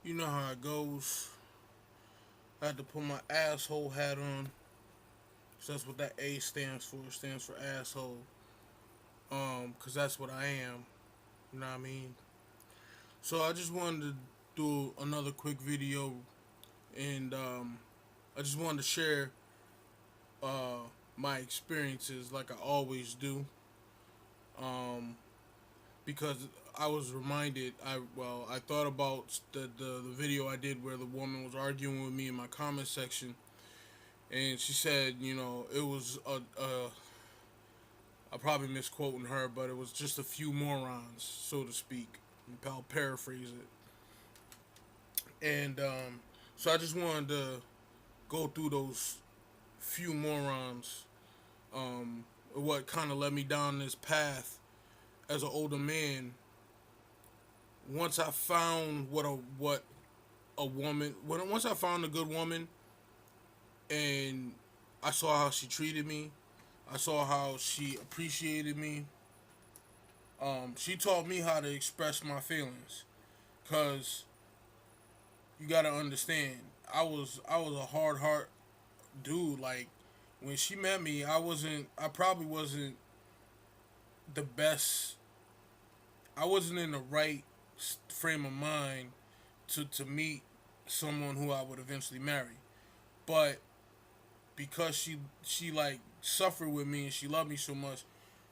You know how it goes. I had to put my asshole hat on. So that's what that A stands for. It stands for asshole. Cause that's what I am. You know what I mean? So I just wanted to do another quick video, and I just wanted to share uh, my experiences like I always do. Um, because I was reminded. I thought about the video I did where the woman was arguing with me in my comment section, and she said, it was I probably misquoting her, but it was just a few morons, so to speak. I'll paraphrase it. And so I just wanted to go through those few morons. What kind of led me down this path as an older man. Once I found what a woman, once I found a good woman, and I saw how she treated me, I saw how she appreciated me. She taught me how to express my feelings, cause you gotta understand, I was a hard heart dude. Like when she met me, I probably wasn't the best. I wasn't in the right frame of mind to meet someone who I would eventually marry. But because she like suffered with me and she loved me so much,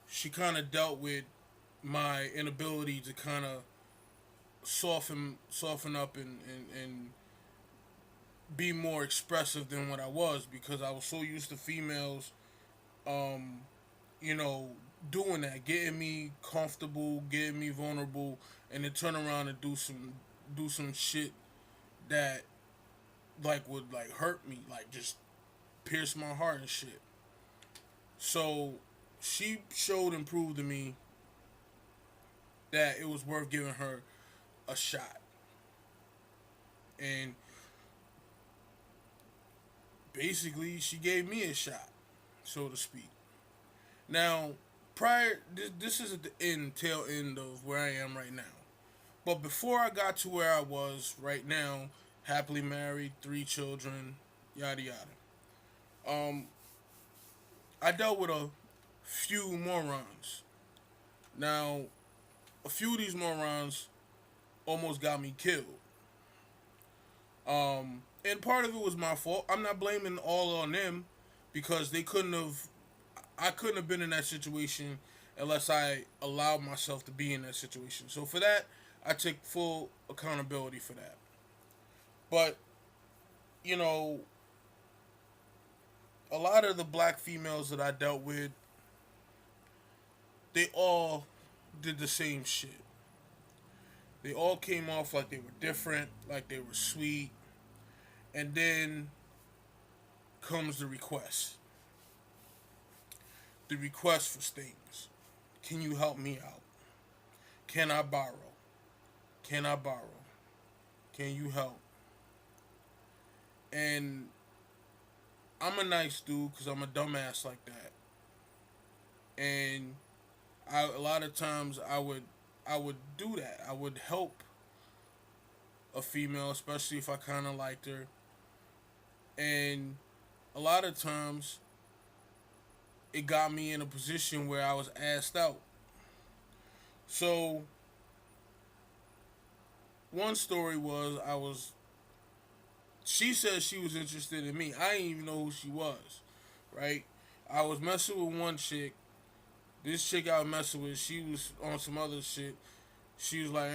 she kind of dealt with my inability to kind of soften up and be more expressive than what I was, because I was so used to females, um, you know, doing that, getting me comfortable, getting me vulnerable, and then turn around and do some shit that like would like hurt me, like just pierce my heart and shit. So she showed and proved to me that it was worth giving her a shot. And basically she gave me a shot, so to speak. Now, this is at the tail end of where I am right now. But before I got to where I was right now, happily married, 3 children, yada yada. Um, I dealt with a few morons. Now, a few of these morons almost got me killed. And part of it was my fault. I'm not blaming all on them, because they couldn't have. I couldn't have been in that situation unless I allowed myself to be in that situation. So for that, I take full accountability for that. But you know, a lot of the black females that I dealt with, they all did the same shit. They all came off like they were different, like they were sweet, and then comes the request. The request for things. Can you help me out? Can I borrow? Can I borrow? Can you help? And I'm a nice dude because I'm a dumbass like that. And a lot of times I would do that. I would help a female, especially if I kind of liked her. And a lot of times it got me in a position where I was asked out. So one story was, she said she was interested in me. I didn't even know who she was, right? I was messing with one chick. This chick I was messing with, she was on some other shit. She was like,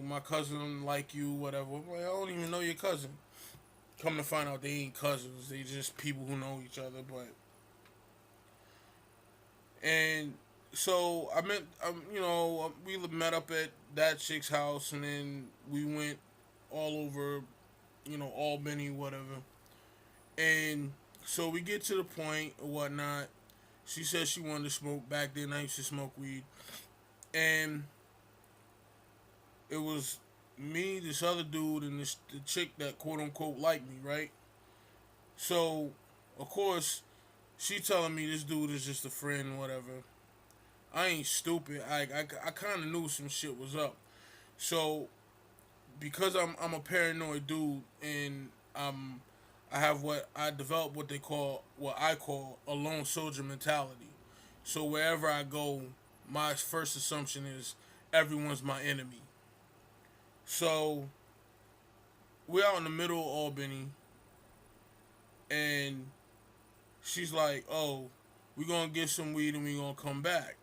my cousin like you, whatever. I'm like, I don't even know your cousin. Come to find out, they ain't cousins. They just people who know each other. And so I met, we met up at that chick's house, and then we went all over, Albany, whatever. And so we get to the point or whatnot. She said she wanted to smoke. Back then, I used to smoke weed, and it was me, this other dude, and the chick that quote unquote liked me, right? So, of course, she telling me this dude is just a friend, whatever. I ain't stupid. I kind of knew some shit was up. So because I'm a paranoid dude, and I have what I developed what I call a lone soldier mentality. So wherever I go, my first assumption is everyone's my enemy. So we're out in the middle of Albany, and she's like, "Oh, we're gonna get some weed and we're gonna come back,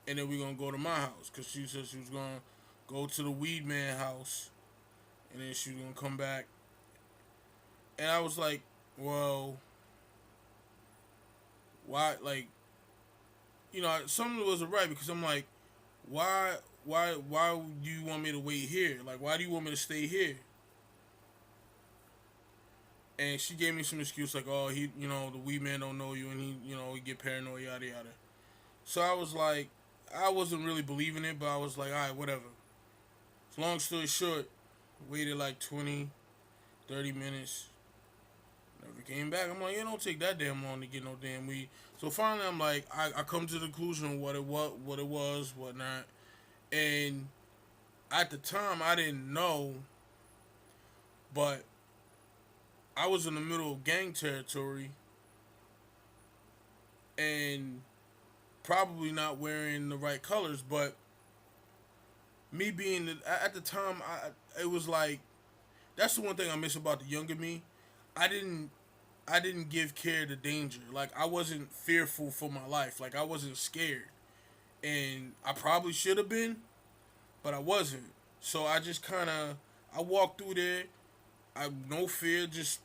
and then we're gonna go to my house," because she said she was gonna go to the weed man house, and then she was gonna come back. And I was like, "Well, why?" Like, something wasn't right because I'm like, why do you want me to wait here? Like, why do you want me to stay here? And she gave me some excuse like, oh, the weed man don't know you, and he get paranoid, yada yada. So I was like, I wasn't really believing it, but I was like, all right, whatever. So long story short, waited like 20, 30 minutes, never came back. I'm like, it don't take that damn long to get no damn weed. So finally, I'm like, I come to the conclusion of what it was, whatnot, and at the time I didn't know, but I was in the middle of gang territory and probably not wearing the right colors, but me being at the time, it was like that's the one thing I miss about the younger me. I didn't I didn't give care to danger. Like I wasn't fearful for my life. Like I wasn't scared, and I probably should have been, but I wasn't. So I just kind of I walked through there. I no fear, just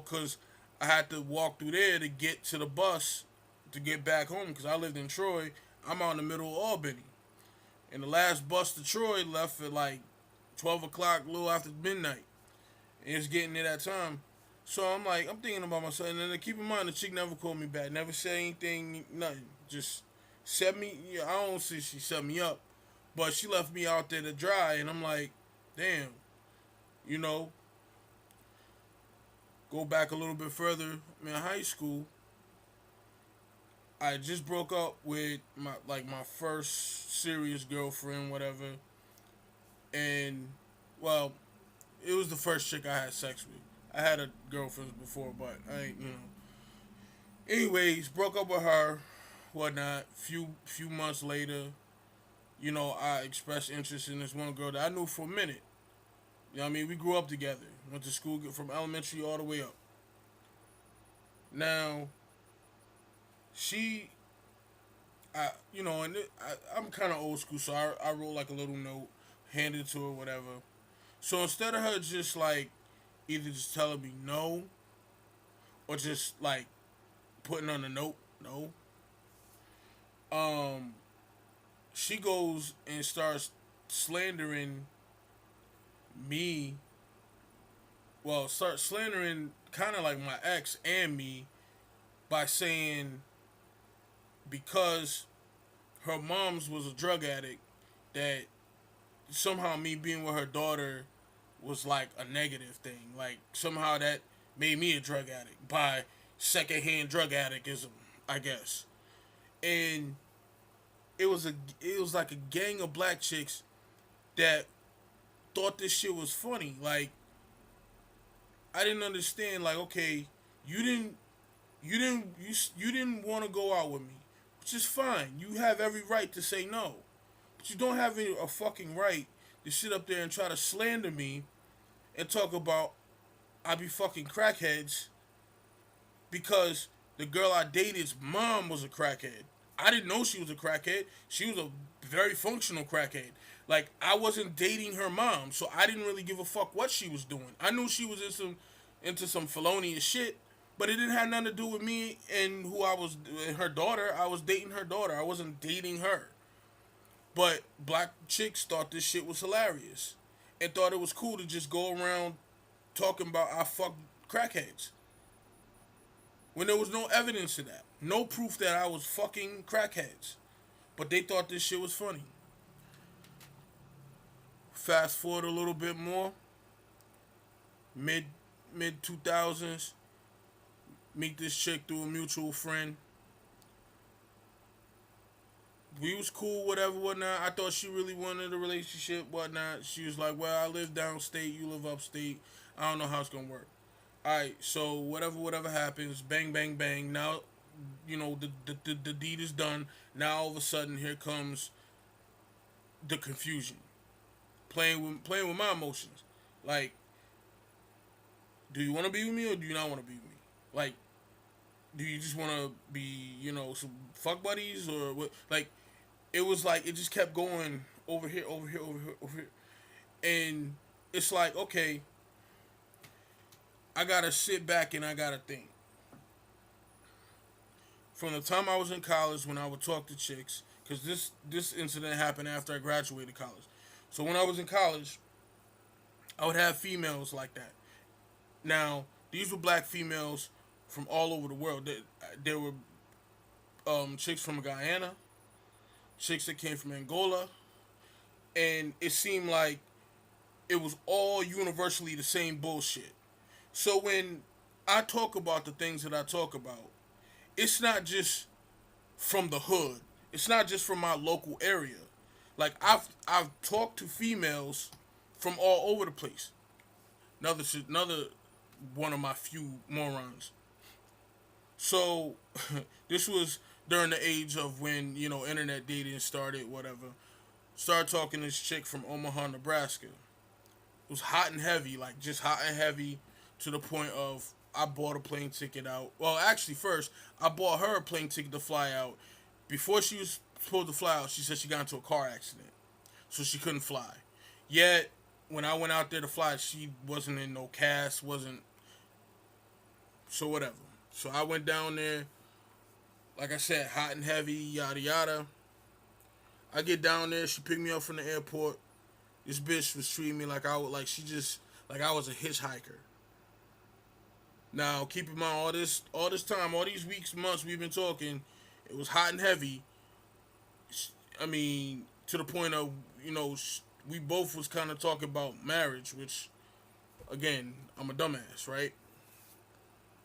cause I had to walk through there to get to the bus to get back home. Cause I lived in Troy. I'm out in the middle of Albany, and the last bus to Troy left at like 12 o'clock, a little after midnight. And it's getting near that time. So I'm thinking about myself. And then keep in mind, the chick never called me back, never said anything, nothing. Just set me. I don't see she set me up, but she left me out there to dry. And I'm like, damn, you know. Go back a little bit further. I mean, in high school, I just broke up with my first serious girlfriend, whatever. And well, it was the first chick I had sex with. I had a girlfriend before, but I ain't. Anyways, broke up with her, whatnot. Few months later, I expressed interest in this one girl that I knew for a minute. You know what I mean? We grew up together. Went to school from elementary all the way up. Now, she, I'm kind of old school, so I wrote like a little note, handed it to her, whatever. So instead of her just like either just telling me no or just like putting on a note, no, um, she goes and starts slandering me. Well, start slandering kind of like my ex and me by saying because her mom's was a drug addict that somehow me being with her daughter was like a negative thing. Like somehow that made me a drug addict by secondhand drug addictism, I guess. And it was like a gang of black chicks that thought this shit was funny. Like I didn't understand. Like okay, you didn't you didn't want to go out with me, which is fine. You have every right to say no, but you don't have a fucking right to sit up there and try to slander me and talk about I be fucking crackheads because the girl I dated's mom was a crackhead. I didn't know she was a crackhead. She was a very functional crackhead. Like I wasn't dating her mom, so I didn't really give a fuck what she was doing. I knew she was into some felonious shit, but it didn't have nothing to do with me and who I was. Her daughter. I was dating her daughter. I wasn't dating her. But black chicks thought this shit was hilarious and thought it was cool to just go around talking about I fuck crackheads when there was no evidence of that, no proof that I was fucking crackheads. But they thought this shit was funny. Fast forward a little bit more, mid 2000s, meet this chick through a mutual friend. We was cool, whatever, whatnot. I thought she really wanted a relationship, whatnot. She was like, "Well, I live downstate, you live upstate. I don't know how it's gonna work." All right, so whatever happens, bang, bang, bang. Now, the deed is done. Now all of a sudden, here comes the confusion, playing with my emotions. Like, do you want to be with me or do you not want to be with me? Like, do you just want to be, some fuck buddies or what? Like, it was like it just kept going over here, over here, over here, over here, and it's like, okay, I gotta sit back and I gotta think. From the time I was in college, when I would talk to chicks, because this incident happened after I graduated college. So when I was in college, I would have females like that. Now these were black females from all over the world. There were chicks from Guyana, chicks that came from Angola, and it seemed like it was all universally the same bullshit. So when I talk about the things that I talk about, it's not just from the hood. It's not just from my local area. Like I've talked to females from all over the place. Another one of my few morons. So this was during the age of when internet dating started, whatever. Started talking to this chick from Omaha, Nebraska. It was hot and heavy, like just hot and heavy, to the point of I bought a plane ticket out. Well, actually, first I bought her a plane ticket to fly out. Before she was supposed to fly out, she said she got into a car accident, so she couldn't fly. Yet when I went out there to fly, she wasn't in no cast, wasn't, so whatever. So I went down there, like I said, hot and heavy, yada yada. I get down there, she picked me up from the airport. This bitch was treating me like I was a hitchhiker. Now, keep in mind, all this time, all these weeks, months we've been talking, it was hot and heavy. I mean, to the point of we both was kind of talking about marriage, which, again, I'm a dumbass, right?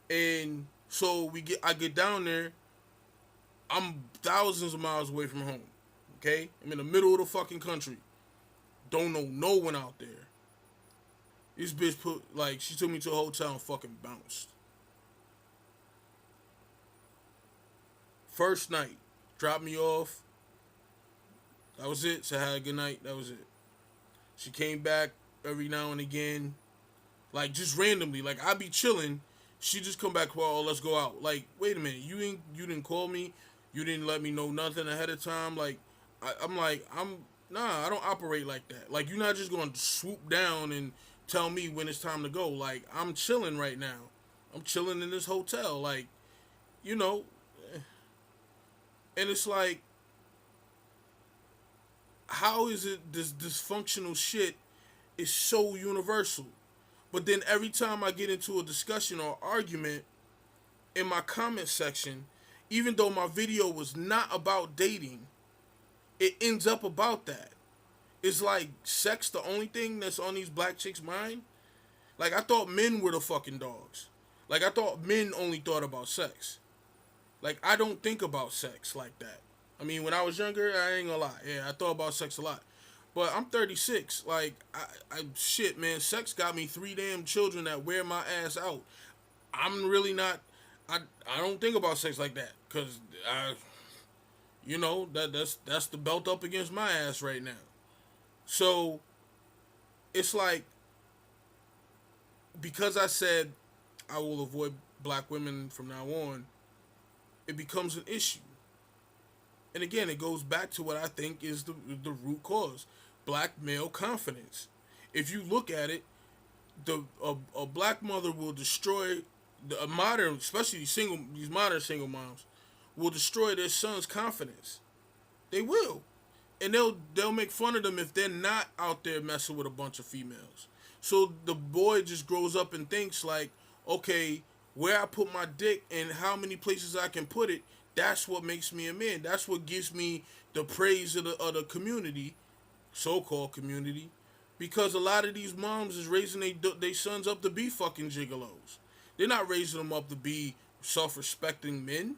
And so I get down there. I'm thousands of miles away from home. Okay, I'm in the middle of the fucking country. Don't know no one out there. This bitch she took me to a hotel and fucking bounced. First night, dropped me off. That was it. Said, "Had a good night." That was it. She came back every now and again, like just randomly. Like I be chilling, she just come back. Well, let's go out. Like, wait a minute, you didn't call me, you didn't let me know nothing ahead of time. Like, I'm like nah, I don't operate like that. Like, you're not just gonna swoop down and tell me when it's time to go. Like, I'm chilling right now. I'm chilling in this hotel. Like, you know, and it's like, how is it this dysfunctional shit is so universal? But then every time I get into a discussion or argument in my comment section, even though my video was not about dating, it ends up about that. It's like sex the only thing that's on these black chicks' mind? Like, I thought men were the fucking dogs. Like, I thought men only thought about sex. Like, I don't think about sex like that. I mean, when I was younger, I ain't gonna lie. Yeah, I thought about sex a lot. But I'm 36. Like, shit, man. Sex got me 3 damn children that wear my ass out. I'm really not. I don't think about sex like that, cause that's the belt up against my ass right now. So it's like, because I said I will avoid black women from now on, it becomes an issue. And again, it goes back to what I think is the root cause: black male confidence. If you look at it, a black mother will destroy a modern, especially these modern single moms, will destroy their son's confidence. They will, and they'll make fun of them if they're not out there messing with a bunch of females. So the boy just grows up and thinks like, okay, where I put my dick and how many places I can put it, that's what makes me a man. That's what gives me the praise of the community, so-called community, because a lot of these moms is raising they sons up to be fucking gigolos. They're not raising them up to be self-respecting men.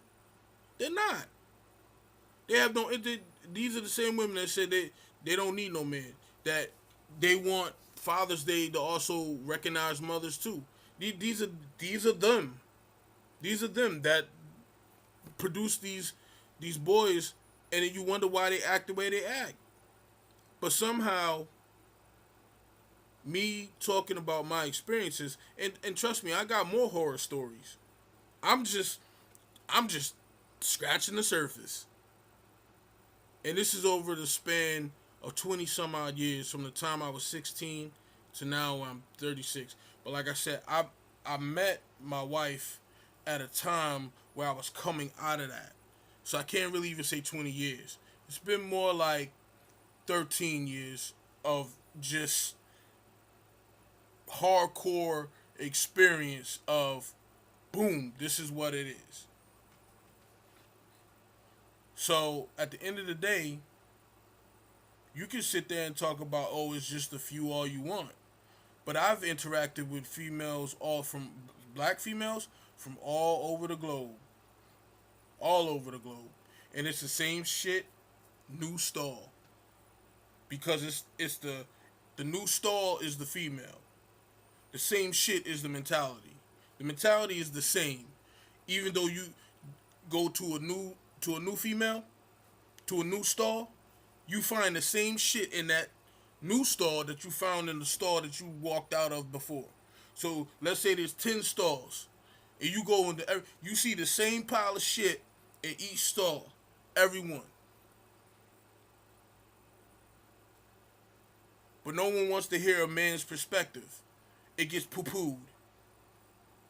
They're not. They have no. these are the same women that said they don't need no man. That they want Father's Day to also recognize mothers too. These are these are them. These are them that produce these boys, and then you wonder why they act the way they act. But somehow, me talking about my experiences, and trust me, I got more horror stories. I'm just I'm just scratching the surface. And this is over the span of 20 some odd years from the time I was 16 to now I'm 36. But like I said, I met my wife at a time where I was coming out of that. So I can't really even say 20 years. It's been more like 13 years of just hardcore experience of boom, this is what it is. So at the end of the day, you can sit there and talk about, oh, it's just a few all you want. But I've interacted with females, all from black females from all over the globe. All over the globe. And it's the same shit, new stall. Because it's the new stall is the female. The same shit is the mentality. The mentality is the same. Even though you go to a new female, to a new stall, you find the same shit in that new stall that you found in the stall that you walked out of before. So let's say there's 10 stalls, and you go into you see the same pile of shit in each stall, every one. But no one wants to hear a man's perspective. It gets poo-pooed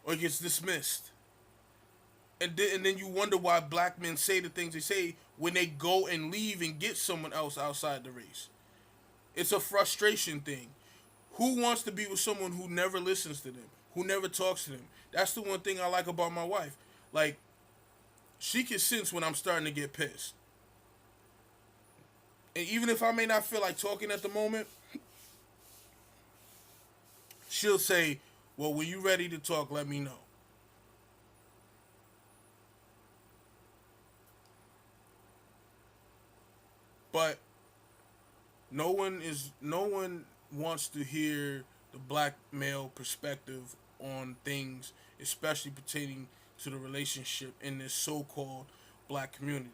or it gets dismissed. And then you wonder why black men say the things they say when they go and leave and get someone else outside the race. It's a frustration thing. Who wants to be with someone who never listens to them, who never talks to them? That's the one thing I like about my wife. Like, she can sense when I'm starting to get pissed. And even if I may not feel like talking at the moment, she'll say, well, when you ready to talk, let me know. But no one wants to hear the black male perspective on things, especially pertaining to the relationship in this so-called black community.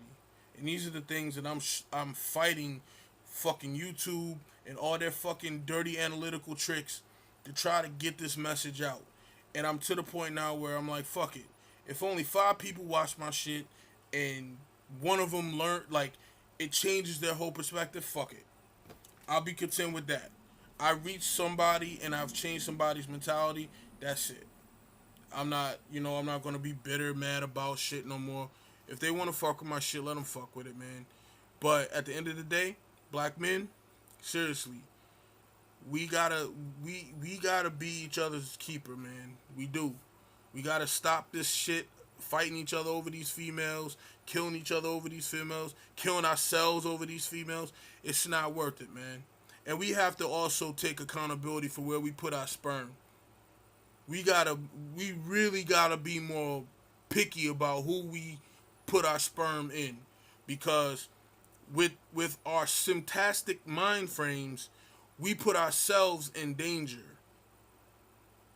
And these are the things that I'm fighting fucking YouTube and all their fucking dirty analytical tricks to try to get this message out. And I'm to the point now where I'm like, fuck it. If only 5 people watch my shit and one of them learn, like, it changes their whole perspective, fuck it. I'll be content with that. I reached somebody and I've changed somebody's mentality. That's it. I'm not gonna be bitter, mad about shit no more. If they want to fuck with my shit, let them fuck with it, man. But at the end of the day, black men, seriously, we gotta we gotta be each other's keeper, man. We do. We gotta stop this shit, fighting each other over these females, killing each other over these females, killing ourselves over these females. It's not worth it, man. And we have to also take accountability for where we put our sperm. We really gotta be more picky about who we put our sperm in, because with our symptastic mind frames, we put ourselves in danger,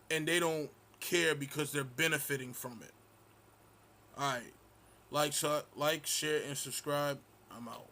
and they don't care because they're benefiting from it. All right, like, share, and subscribe. I'm out.